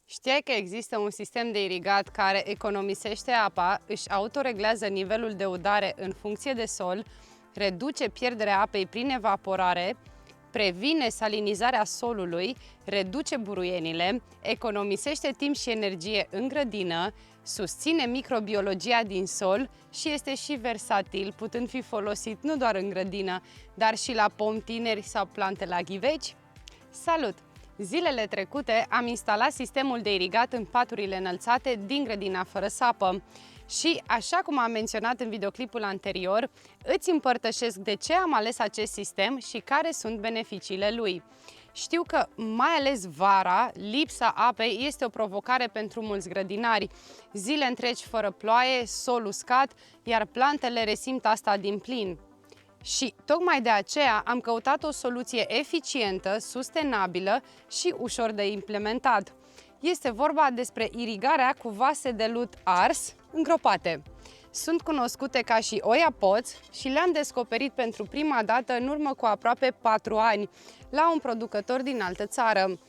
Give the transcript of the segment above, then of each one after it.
Știai că există un sistem de irigat care economisește apa, își autoreglează nivelul de udare în funcție de sol, reduce pierderea apei prin evaporare, previne salinizarea solului, reduce buruienile, economisește timp și energie în grădină, susține microbiologia din sol și este și versatil, putând fi folosit nu doar în grădină, dar și la pomi tineri sau plante la ghiveci? Salut! Zilele trecute am instalat sistemul de irigat în paturile înălțate din grădina fără sapă. Și, așa cum am menționat în videoclipul anterior, îți împărtășesc de ce am ales acest sistem și care sunt beneficiile lui. Știu că, mai ales vara, lipsa apei este o provocare pentru mulți grădinari. Zile întregi fără ploaie, sol uscat, iar plantele resimt asta din plin. Și tocmai de aceea am căutat o soluție eficientă, sustenabilă și ușor de implementat. Este vorba despre irigarea cu vase de lut ars îngropate. Sunt cunoscute ca și oia-poți și le-am descoperit pentru prima dată în urmă cu aproape 4 ani, la un producător din altă țară.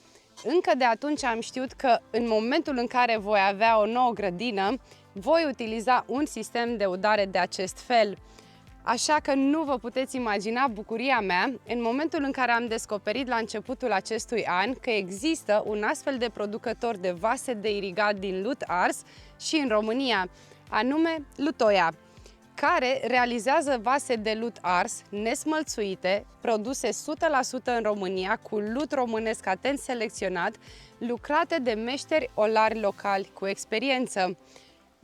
Încă de atunci am știut că în momentul în care voi avea o nouă grădină, voi utiliza un sistem de udare de acest fel. Așa că nu vă puteți imagina bucuria mea în momentul în care am descoperit la începutul acestui an că există un astfel de producător de vase de irigat din lut ars și în România, anume Lutoia, care realizează vase de lut ars nesmălțuite, produse 100% în România, cu lut românesc atent selecționat, lucrate de meșteri olari locali cu experiență.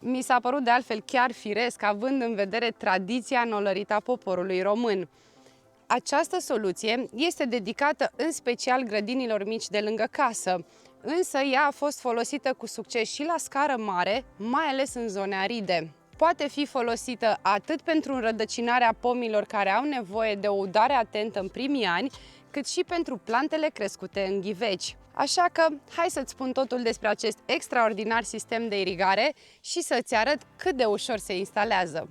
Mi s-a părut de altfel chiar firesc, având în vedere tradiția înolărită a poporului român. Această soluție este dedicată în special grădinilor mici de lângă casă, însă ea a fost folosită cu succes și la scară mare, mai ales în zone aride. Poate fi folosită atât pentru înrădăcinarea pomilor care au nevoie de o udare atentă în primii ani, cât și pentru plantele crescute în ghiveci. Așa că, hai să-ți spun totul despre acest extraordinar sistem de irigare și să-ți arăt cât de ușor se instalează.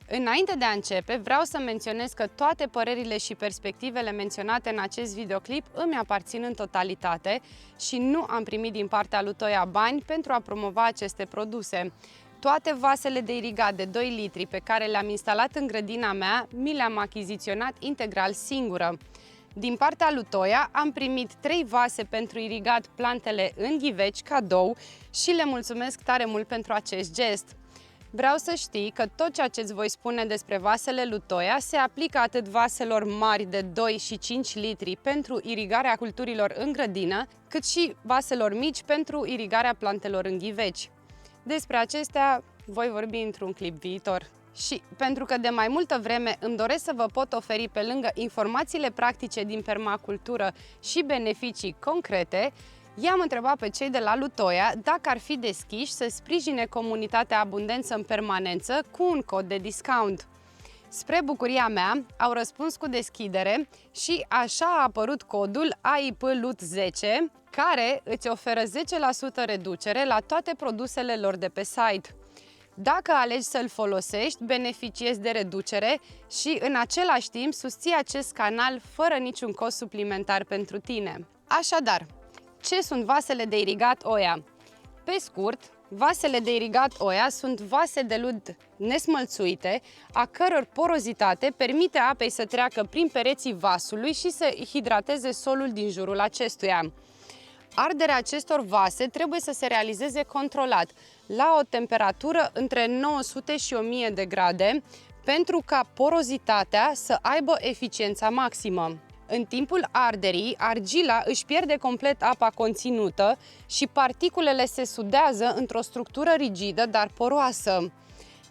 Înainte de a începe, vreau să menționez că toate părerile și perspectivele menționate în acest videoclip îmi aparțin în totalitate și nu am primit din partea lui Toia bani pentru a promova aceste produse. Toate vasele de irigat de 2 litri pe care le-am instalat în grădina mea, mi le-am achiziționat integral singură. Din partea lui Toia am primit 3 vase pentru irigat plantele în ghiveci cadou și le mulțumesc tare mult pentru acest gest. Vreau să știi că tot ceea ce îți voi spune despre vasele lui Toia se aplică atât vaselor mari de 2 și 5 litri pentru irigarea culturilor în grădină, cât și vaselor mici pentru irigarea plantelor în ghiveci. Despre acestea voi vorbi într-un clip viitor. Și pentru că de mai multă vreme îmi doresc să vă pot oferi pe lângă informațiile practice din permacultură și beneficii concrete, i-am întrebat pe cei de la Lutoia dacă ar fi deschiși să sprijine comunitatea Abundență în Permanență cu un cod de discount. Spre bucuria mea, au răspuns cu deschidere și așa a apărut codul AIP LUT 10, care îți oferă 10% reducere la toate produsele lor de pe site. Dacă alegi să-l folosești, beneficiezi de reducere și în același timp susții acest canal fără niciun cost suplimentar pentru tine. Așadar, ce sunt vasele de irigat Oia? Pe scurt, vasele de irigat Oia sunt vase de lut nesmălțuite, a căror porozitate permite apei să treacă prin pereții vasului și să hidrateze solul din jurul acestuia. Arderea acestor vase trebuie să se realizeze controlat, la o temperatură între 900 și 1000 de grade, pentru ca porozitatea să aibă eficiența maximă. În timpul arderii, argila își pierde complet apa conținută și particulele se sudează într-o structură rigidă, dar poroasă.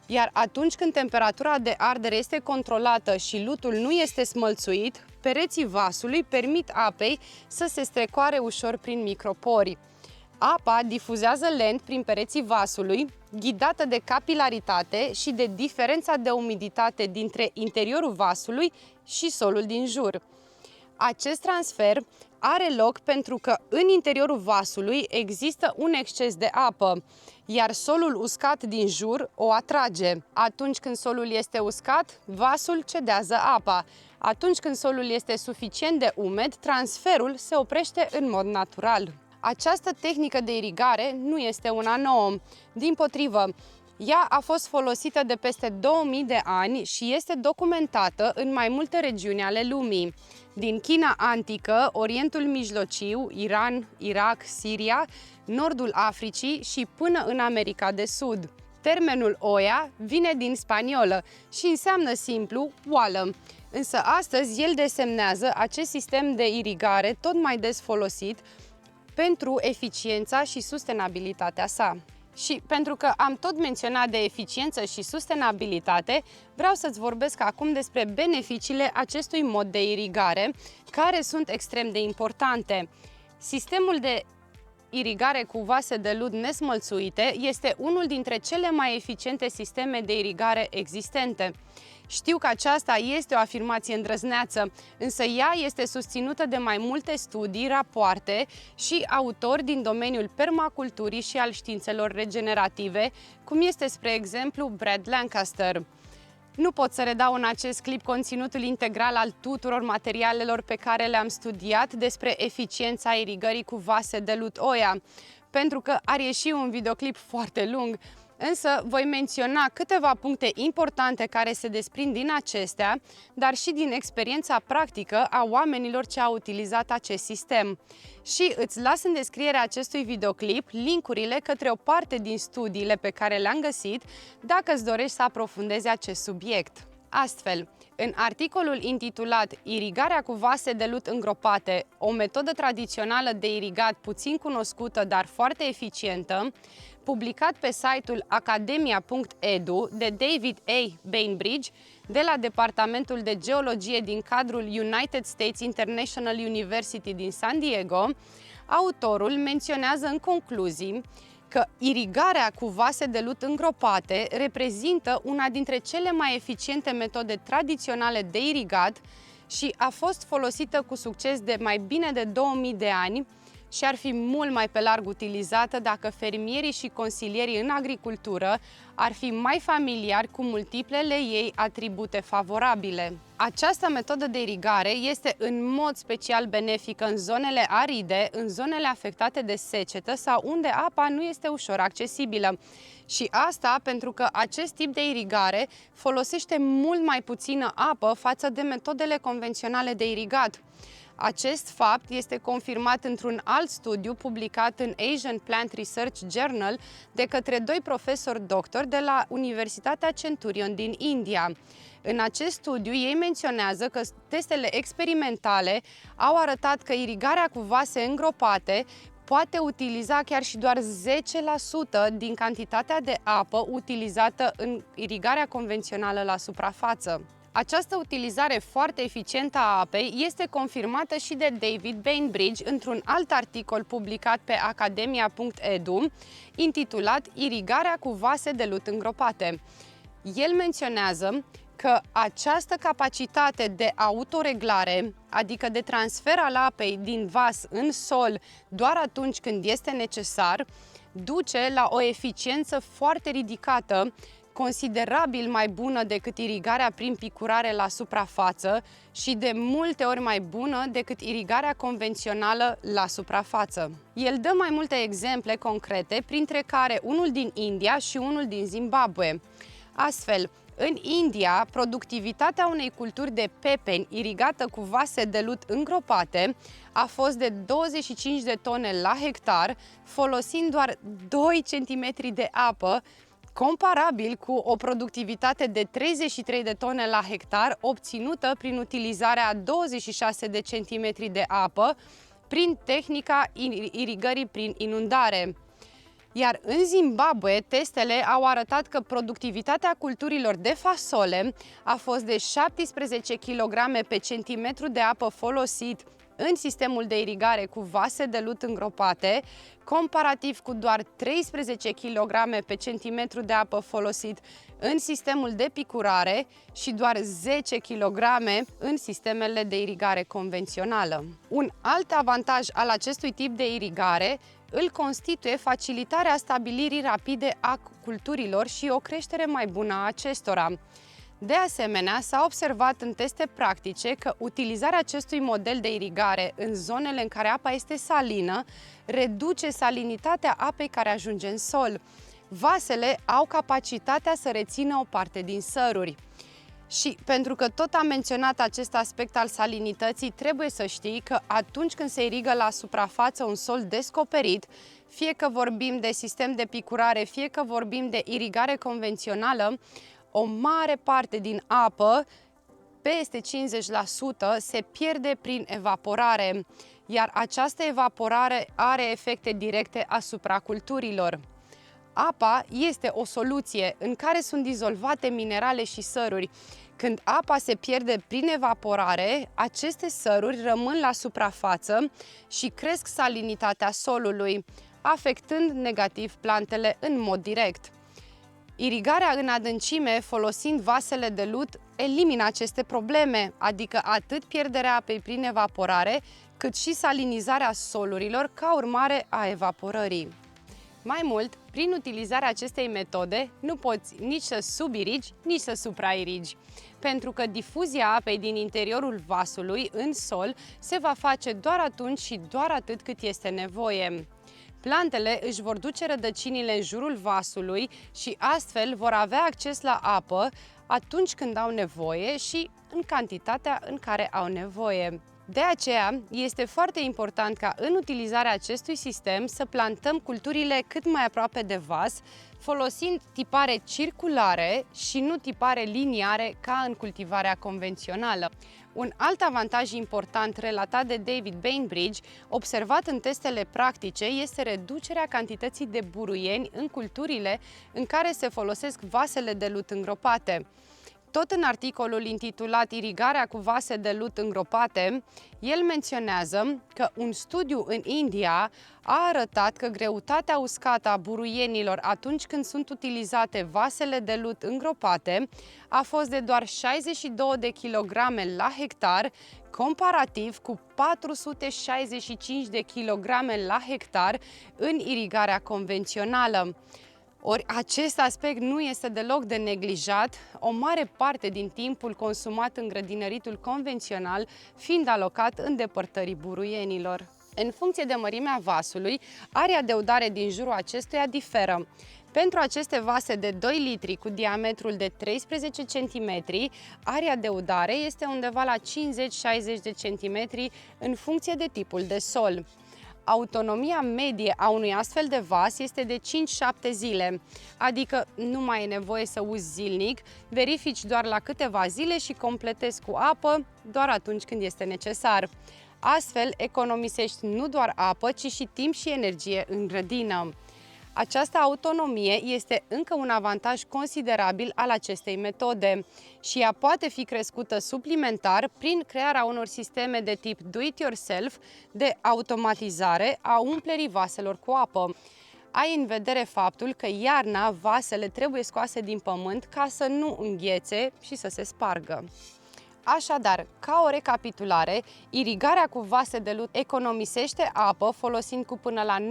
Iar atunci când temperatura de ardere este controlată și lutul nu este smălțuit, pereții vasului permit apei să se strecoare ușor prin micropori. Apa difuzează lent prin pereții vasului, ghidată de capilaritate și de diferența de umiditate dintre interiorul vasului și solul din jur. Acest transfer are loc pentru că în interiorul vasului există un exces de apă, iar solul uscat din jur o atrage. Atunci când solul este uscat, vasul cedează apa. Atunci când solul este suficient de umed, transferul se oprește în mod natural. Această tehnică de irigare nu este una nouă. Dimpotrivă, ea a fost folosită de peste 2000 de ani și este documentată în mai multe regiuni ale lumii. Din China antică, Orientul Mijlociu, Iran, Irak, Siria, Nordul Africii și până în America de Sud. Termenul oia vine din spaniolă și înseamnă simplu oală, însă astăzi el desemnează acest sistem de irigare tot mai des folosit pentru eficiența și sustenabilitatea sa. Și pentru că am tot menționat de eficiență și sustenabilitate, vreau să-ți vorbesc acum despre beneficiile acestui mod de irigare, care sunt extrem de importante. Sistemul de irigare cu vase de lut nesmălțuite este unul dintre cele mai eficiente sisteme de irigare existente. Știu că aceasta este o afirmație îndrăzneață, însă ea este susținută de mai multe studii, rapoarte și autori din domeniul permaculturii și al științelor regenerative, cum este, spre exemplu, Brad Lancaster. Nu pot să redau în acest clip conținutul integral al tuturor materialelor pe care le-am studiat despre eficiența irigării cu vase de lut oia, pentru că ar ieși un videoclip foarte lung, însă voi menționa câteva puncte importante care se desprind din acestea, dar și din experiența practică a oamenilor ce au utilizat acest sistem. Și îți las în descrierea acestui videoclip linkurile către o parte din studiile pe care le-am găsit dacă îți dorești să aprofundezi acest subiect. Astfel, în articolul intitulat Irigarea cu vase de lut îngropate, o metodă tradițională de irigat puțin cunoscută, dar foarte eficientă, publicat pe site-ul academia.edu de David A. Bainbridge, de la Departamentul de Geologie din cadrul United States International University din San Diego, autorul menționează în concluzii că irigarea cu vase de lut îngropate reprezintă una dintre cele mai eficiente metode tradiționale de irigat și a fost folosită cu succes de mai bine de 2000 de ani și ar fi mult mai pe larg utilizată dacă fermierii și consilierii în agricultură ar fi mai familiari cu multiplele ei atribute favorabile. Această metodă de irigare este în mod special benefică în zonele aride, în zonele afectate de secetă sau unde apa nu este ușor accesibilă. Și asta pentru că acest tip de irigare folosește mult mai puțină apă față de metodele convenționale de irigat. Acest fapt este confirmat într-un alt studiu publicat în Asian Plant Research Journal de către doi profesori doctori de la Universitatea Centurion din India. În acest studiu, ei menționează că testele experimentale au arătat că irigarea cu vase îngropate poate utiliza chiar și doar 10% din cantitatea de apă utilizată în irigarea convențională la suprafață. Această utilizare foarte eficientă a apei este confirmată și de David Bainbridge într-un alt articol publicat pe academia.edu, intitulat Irigarea cu vase de lut îngropate. El menționează că această capacitate de autoreglare, adică de transfer al apei din vas în sol doar atunci când este necesar, duce la o eficiență foarte ridicată, considerabil mai bună decât irigarea prin picurare la suprafață și de multe ori mai bună decât irigarea convențională la suprafață. El dă mai multe exemple concrete, printre care unul din India și unul din Zimbabwe. Astfel, în India, productivitatea unei culturi de pepeni irigată cu vase de lut îngropate a fost de 25 de tone la hectar, folosind doar 2 cm de apă, comparabil cu o productivitate de 33 de tone la hectar obținută prin utilizarea a 26 de centimetri de apă prin tehnica irigării prin inundare. Iar în Zimbabwe, testele au arătat că productivitatea culturilor de fasole a fost de 17 kg pe centimetru de apă folosit în sistemul de irigare cu vase de lut îngropate, comparativ cu doar 13 kg pe centimetru de apă folosit în sistemul de picurare și doar 10 kg în sistemele de irigare convențională. Un alt avantaj al acestui tip de irigare îl constituie facilitarea stabilirii rapide a culturilor și o creștere mai bună a acestora. De asemenea, s-a observat în teste practice că utilizarea acestui model de irigare în zonele în care apa este salină reduce salinitatea apei care ajunge în sol. Vasele au capacitatea să rețină o parte din săruri. Și pentru că tot am menționat acest aspect al salinității, trebuie să știi că atunci când se irigă la suprafață un sol descoperit, fie că vorbim de sistem de picurare, fie că vorbim de irigare convențională, o mare parte din apă, peste 50%, se pierde prin evaporare, iar această evaporare are efecte directe asupra culturilor. Apa este o soluție în care sunt dizolvate minerale și săruri. Când apa se pierde prin evaporare, aceste săruri rămân la suprafață și cresc salinitatea solului, afectând negativ plantele în mod direct. Irigarea în adâncime, folosind vasele de lut, elimină aceste probleme, adică atât pierderea apei prin evaporare, cât și salinizarea solurilor ca urmare a evaporării. Mai mult, prin utilizarea acestei metode, nu poți nici să subirigi, nici să suprairigi, pentru că difuzia apei din interiorul vasului în sol se va face doar atunci și doar atât cât este nevoie. Plantele își vor duce rădăcinile în jurul vasului și astfel vor avea acces la apă atunci când au nevoie și în cantitatea în care au nevoie. De aceea, este foarte important ca în utilizarea acestui sistem să plantăm culturile cât mai aproape de vas, folosind tipare circulare și nu tipare liniare ca în cultivarea convențională. Un alt avantaj important relatat de David Bainbridge, observat în testele practice, este reducerea cantității de buruieni în culturile în care se folosesc vasele de lut îngropate. Tot în articolul intitulat Irigarea cu vase de lut îngropate, el menționează că un studiu în India a arătat că greutatea uscată a buruienilor atunci când sunt utilizate vasele de lut îngropate a fost de doar 62 de kilograme la hectar, comparativ cu 465 de kilograme la hectar în irigarea convențională. Ori acest aspect nu este deloc de neglijat, o mare parte din timpul consumat în grădinăritul convențional fiind alocat îndepărtării buruienilor. În funcție de mărimea vasului, area de udare din jurul acestuia diferă. Pentru aceste vase de 2 litri cu diametrul de 13 cm, area de udare este undeva la 50-60 de cm în funcție de tipul de sol. Autonomia medie a unui astfel de vas este de 5-7 zile, adică nu mai e nevoie să uzi zilnic, verifici doar la câteva zile și completezi cu apă doar atunci când este necesar. Astfel, economisești nu doar apă, ci și timp și energie în grădină. Această autonomie este încă un avantaj considerabil al acestei metode și ea poate fi crescută suplimentar prin crearea unor sisteme de tip do-it-yourself de automatizare a umplerii vaselor cu apă. Ai în vedere faptul că iarna vasele trebuie scoase din pământ ca să nu înghețe și să se spargă. Așadar, ca o recapitulare, irigarea cu vase de lut economisește apă folosind cu până la 90%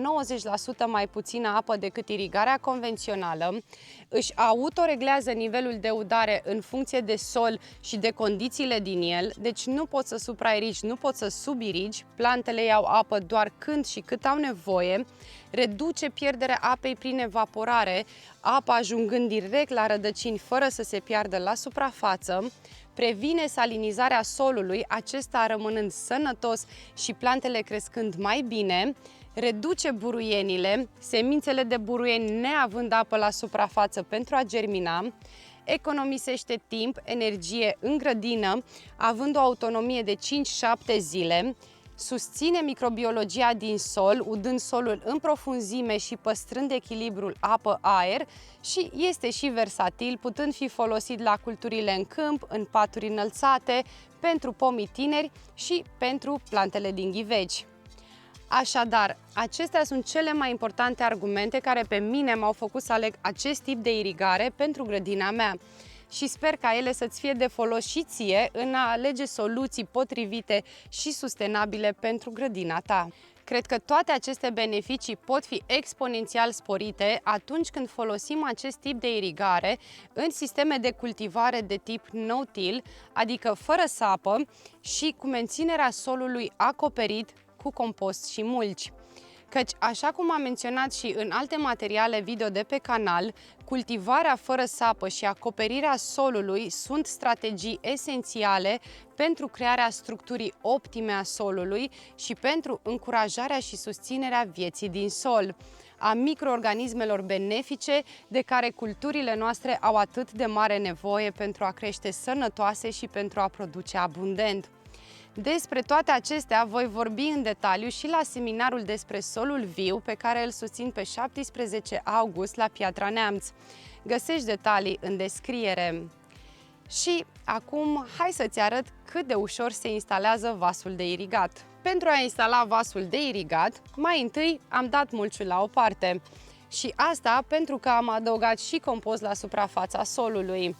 mai puțină apă decât irigarea convențională, își autoreglează nivelul de udare în funcție de sol și de condițiile din el, deci nu poți să suprairigi, nu poți să subirigi, plantele iau apă doar când și cât au nevoie, reduce pierderea apei prin evaporare, apa ajungând direct la rădăcini fără să se piardă la suprafață, previne salinizarea solului, acesta rămânând sănătos și plantele crescând mai bine, reduce buruienile, semințele de buruieni neavând apă la suprafață pentru a germina, economisește timp, energie în grădină, având o autonomie de 5-7 zile, susține microbiologia din sol, udând solul în profunzime și păstrând echilibrul apă-aer și este și versatil, putând fi folosit la culturile în câmp, în paturi înălțate, pentru pomii tineri și pentru plantele din ghiveci. Așadar, acestea sunt cele mai importante argumente care pe mine m-au făcut să aleg acest tip de irigare pentru grădina mea. Și sper ca ele să-ți fie de folos și ție în a alege soluții potrivite și sustenabile pentru grădina ta. Cred că toate aceste beneficii pot fi exponențial sporite atunci când folosim acest tip de irigare în sisteme de cultivare de tip no-till, adică fără sapă și cu menținerea solului acoperit cu compost și mulci. Căci, așa cum am menționat și în alte materiale video de pe canal, cultivarea fără sapă și acoperirea solului sunt strategii esențiale pentru crearea structurii optime a solului și pentru încurajarea și susținerea vieții din sol, a microorganismelor benefice de care culturile noastre au atât de mare nevoie pentru a crește sănătoase și pentru a produce abundent. Despre toate acestea voi vorbi în detaliu și la seminarul despre solul viu pe care îl susțin pe 17 august la Piatra Neamț. Găsești detalii în descriere. Și acum hai să-ți arăt cât de ușor se instalează vasul de irigat. Pentru a instala vasul de irigat, mai întâi am dat mulciul la o parte. Și asta pentru că am adăugat și compost la suprafața solului.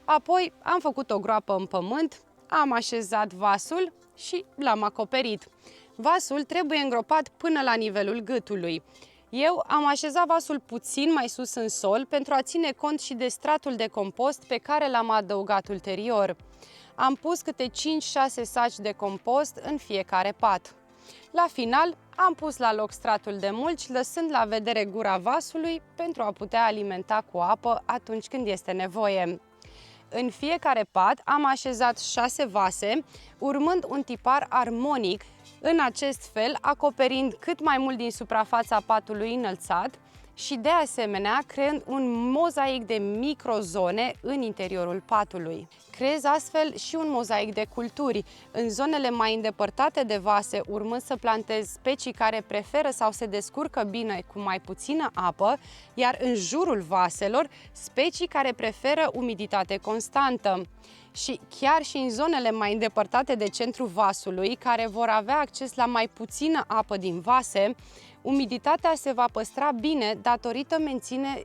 Apoi am făcut o groapă în pământ, am așezat vasul și l-am acoperit. Vasul trebuie îngropat până la nivelul gâtului. Eu am așezat vasul puțin mai sus în sol pentru a ține cont și de stratul de compost pe care l-am adăugat ulterior. Am pus câte 5-6 saci de compost în fiecare pat. La final, am pus la loc stratul de mulci, lăsând la vedere gura vasului pentru a putea alimenta cu apă atunci când este nevoie. În fiecare pat am așezat 6 vase, urmând un tipar armonic, în acest fel acoperind cât mai mult din suprafața patului înălțat și de asemenea creând un mozaic de microzone în interiorul patului. Creez astfel și un mozaic de culturi, în zonele mai îndepărtate de vase, urmând să plantez specii care preferă sau se descurcă bine cu mai puțină apă, iar în jurul vaselor, specii care preferă umiditate constantă. Și chiar și în zonele mai îndepărtate de centrul vasului, care vor avea acces la mai puțină apă din vase, umiditatea se va păstra bine datorită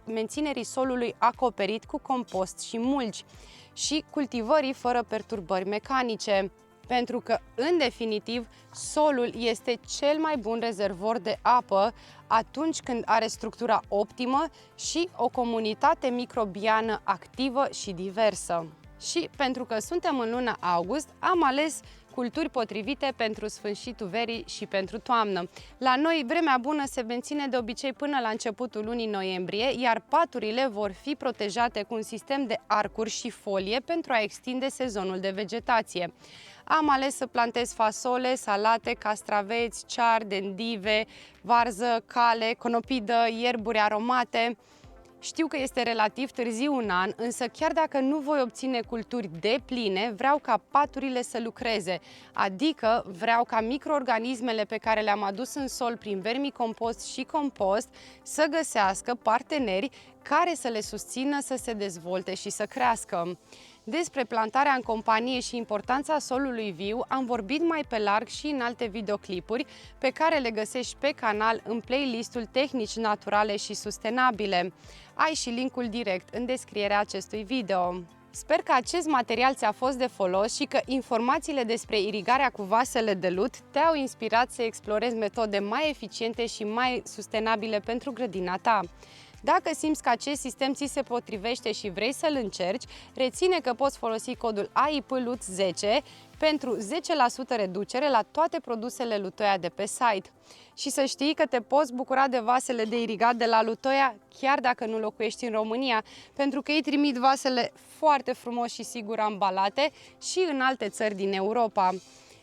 menținerii solului acoperit cu compost și mulci și cultivării fără perturbări mecanice. Pentru că, în definitiv, solul este cel mai bun rezervor de apă atunci când are structura optimă și o comunitate microbiană activă și diversă. Și pentru că suntem în luna august, am ales culturi potrivite pentru sfârșitul verii și pentru toamnă. La noi, vremea bună se menține de obicei până la începutul lunii noiembrie, iar paturile vor fi protejate cu un sistem de arcuri și folie pentru a extinde sezonul de vegetație. Am ales să plantez fasole, salate, castraveți, ceară, endive, varză, cale, conopidă, ierburi aromate. Știu că este relativ târziu un an, însă chiar dacă nu voi obține culturi depline, vreau ca paturile să lucreze, adică vreau ca microorganismele pe care le-am adus în sol prin vermicompost și compost să găsească parteneri care să le susțină să se dezvolte și să crească. Despre plantarea în companie și importanța solului viu am vorbit mai pe larg și în alte videoclipuri pe care le găsești pe canal în playlistul Tehnici naturale și sustenabile. Ai și linkul direct în descrierea acestui video. Sper că acest material ți-a fost de folos și că informațiile despre irigarea cu vasele de lut te-au inspirat să explorezi metode mai eficiente și mai sustenabile pentru grădina ta. Dacă simți că acest sistem ți se potrivește și vrei să-l încerci, reține că poți folosi codul AIPLUT10 pentru 10% reducere la toate produsele Lutoia de pe site. Și să știi că te poți bucura de vasele de irigat de la Lutoia chiar dacă nu locuiești în România, pentru că ei trimit vasele foarte frumos și sigur ambalate și în alte țări din Europa.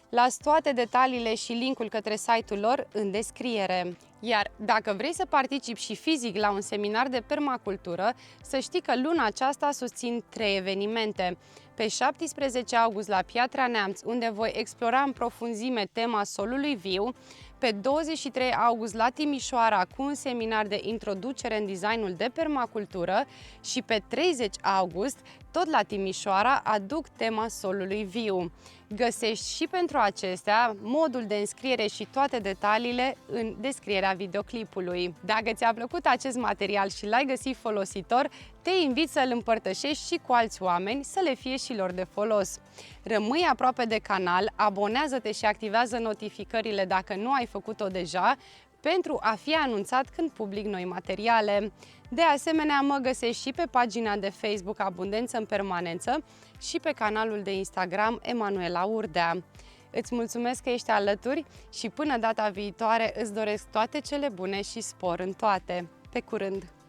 Las toate detaliile și linkul către site-ul lor în descriere. Iar dacă vrei să participi și fizic la un seminar de permacultură, să știi că luna aceasta susțin 3 evenimente. Pe 17 august la Piatra Neamț, unde voi explora în profunzime tema solului viu, pe 23 august la Timișoara cu un seminar de introducere în designul de permacultură și pe 30 august, tot la Timișoara, aduc tema solului viu. Găsești și pentru acestea modul de înscriere și toate detaliile în descrierea videoclipului. Dacă ți-a plăcut acest material și l-ai găsit folositor, te invit să-l împărtășești și cu alți oameni, să le fie și lor de folos. Rămâi aproape de canal, abonează-te și activează notificările dacă nu ai făcut-o deja, pentru a fi anunțat când public noi materiale. De asemenea, mă găsești și pe pagina de Facebook Abundență în Permanență și pe canalul de Instagram Emanuela Urdea. Îți mulțumesc că ești alături și până data viitoare îți doresc toate cele bune și spor în toate. Pe curând!